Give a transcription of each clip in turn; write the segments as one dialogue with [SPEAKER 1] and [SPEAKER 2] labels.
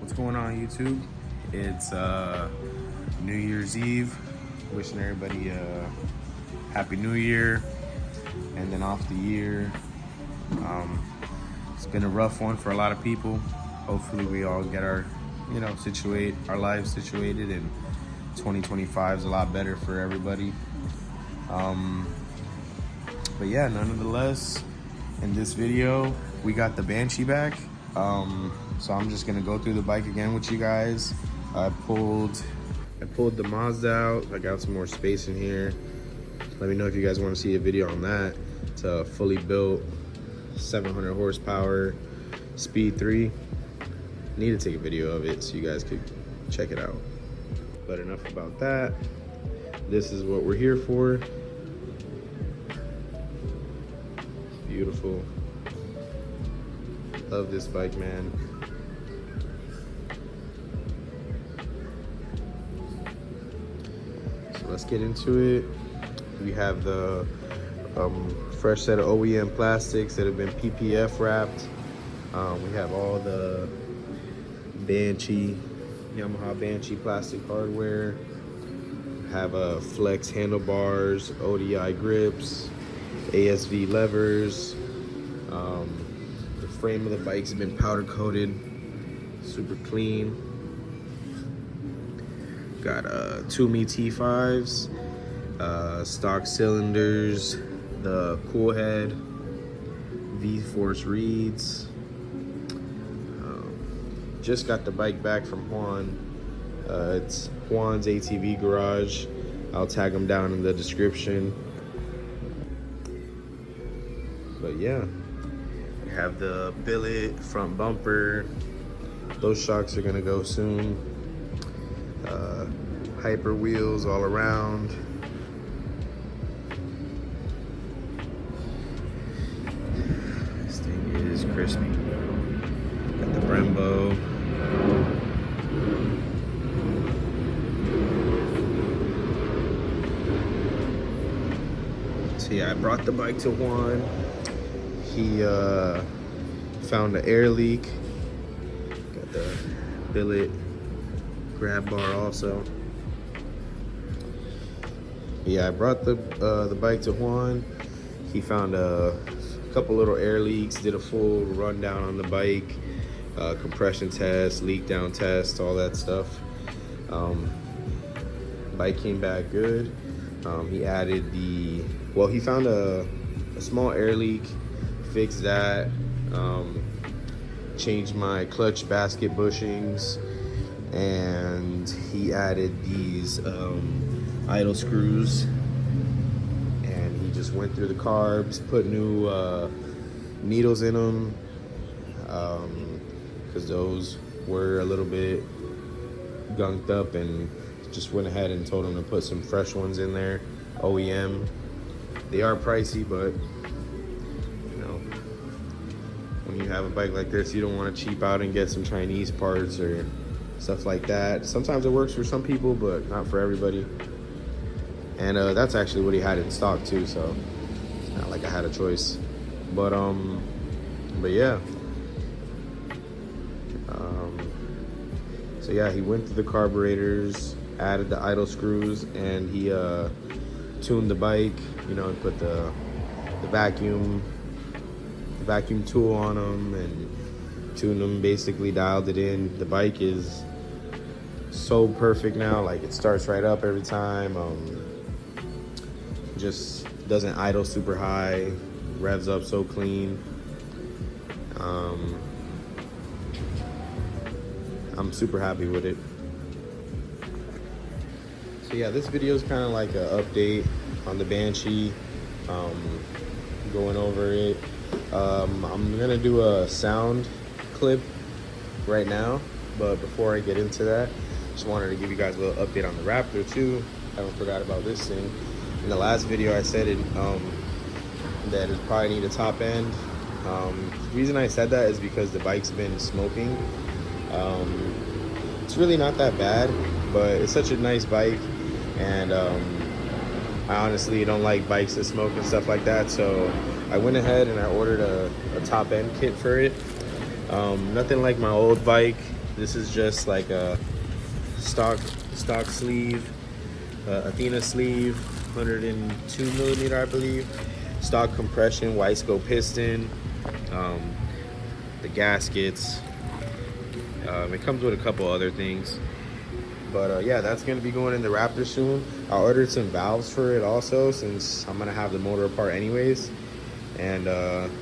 [SPEAKER 1] What's going on, YouTube? It's New Year's Eve. Wishing everybody a happy New Year, and then off the year. It's been a rough one for a lot of people. Hopefully we all get our, our lives situated, and 2025 is a lot better for everybody. But yeah, nonetheless, in this video, we got the Banshee back. So I'm just gonna go through the bike again with you guys. I pulled the Mazda out. I got some more space in here. Let me know if you guys want to see a video on that. It's a fully built 700 horsepower Speed 3. Need to take a video of it so you guys could check it out. But enough about that. This is what we're here for. It's beautiful. Love this bike, man. So let's get into it. We have the fresh set of OEM plastics that have been PPF wrapped. We have all the Yamaha Banshee plastic hardware. We have flex handlebars, ODI grips, ASV levers. The frame of the bike's been powder coated, super clean. Got Toomey T5s, stock cylinders, the cool head, V-force reeds. Just got the bike back from Juan. It's Juan's ATV garage. I'll tag him down in the description. But yeah, we have the billet front bumper. Those shocks are gonna go soon. Hyper wheels all around. This thing is crispy. Got the Brembo. So yeah, I brought the bike to Juan. He found an air leak. Got the billet grab bar also. Yeah, I brought the bike to Juan. He found a couple little air leaks, did a full rundown on the bike, compression test, leak down test, all that stuff. Bike came back good. He added he found a small air leak, fixed that, changed my clutch basket bushings, and he added these idle screws, and he just went through the carbs, put new needles in them, because those were a little bit gunked up, and just went ahead and told him to put some fresh ones in there, OEM. They are pricey, but when you have a bike like this, you don't want to cheap out and get some Chinese parts or stuff like that. Sometimes it works for some people, but not for everybody. And that's actually what he had in stock too, so it's not like I had a choice. But yeah. So yeah, he went through the carburetors, added the idle screws, and he tuned the bike, and put the vacuum tool on them and tuned them, basically dialed it in. The bike is so perfect now, like it starts right up every time. Just doesn't idle super high, revs up so clean. I'm super happy with it. So yeah, this video is kind of like an update on the Banshee, going over it. I'm gonna do a sound clip right now, but before I get into that, just wanted to give you guys a little update on the Raptor too. Haven't forgot about this thing. In the last video I said that it probably need a top end. The reason I said that is because the bike's been smoking. It's really not that bad, but it's such a nice bike, and I honestly don't like bikes that smoke and stuff like that, so I went ahead and I ordered a top end kit for it. Nothing like my old bike This is just like a stock sleeve, Athena sleeve, 102 millimeter, I believe. Stock compression, white scope piston, the gaskets. It comes with a couple other things. But yeah, that's gonna be going in the Raptor soon. I ordered some valves for it also, since I'm gonna have the motor apart anyways. And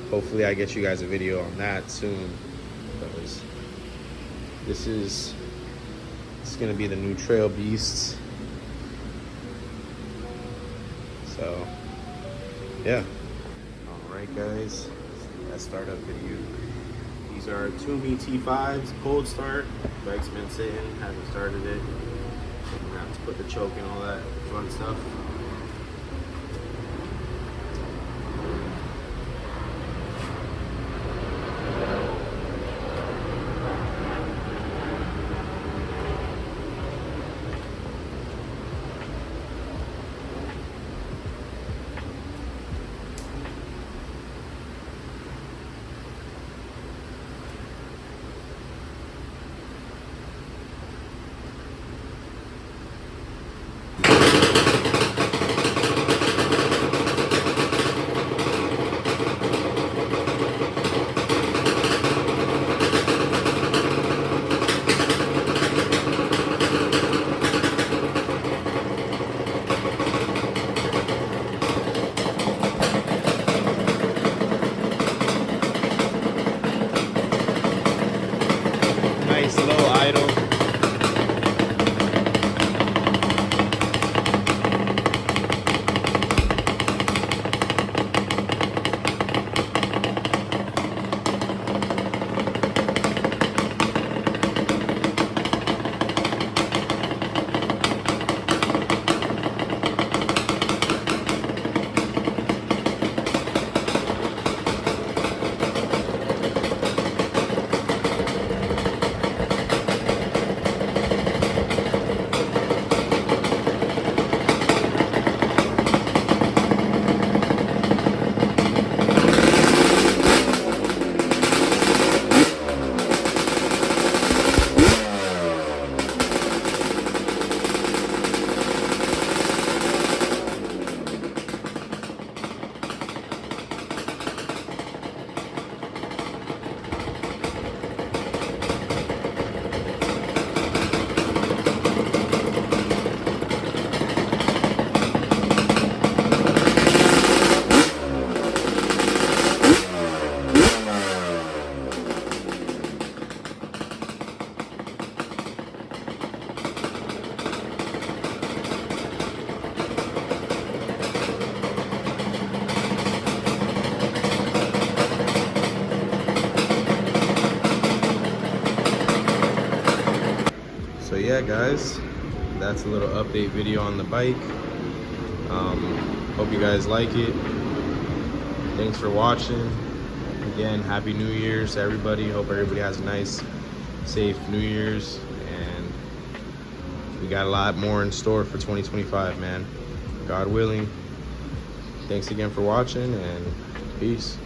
[SPEAKER 1] hopefully I get you guys a video on that soon, because it's gonna be the new Trail Beasts. So yeah. All right, guys, that startup video. These are Toomey T5s, cold start. Bike's been sitting, haven't started it. I'm gonna have to put the choke and all that fun stuff. Nice low idle. So yeah, guys, that's a little update video on the bike. Hope you guys like it. Thanks for watching. Again, Happy New Year's to everybody. Hope everybody has a nice, safe New Year's. And we got a lot more in store for 2025, man. God willing. Thanks again for watching, and peace.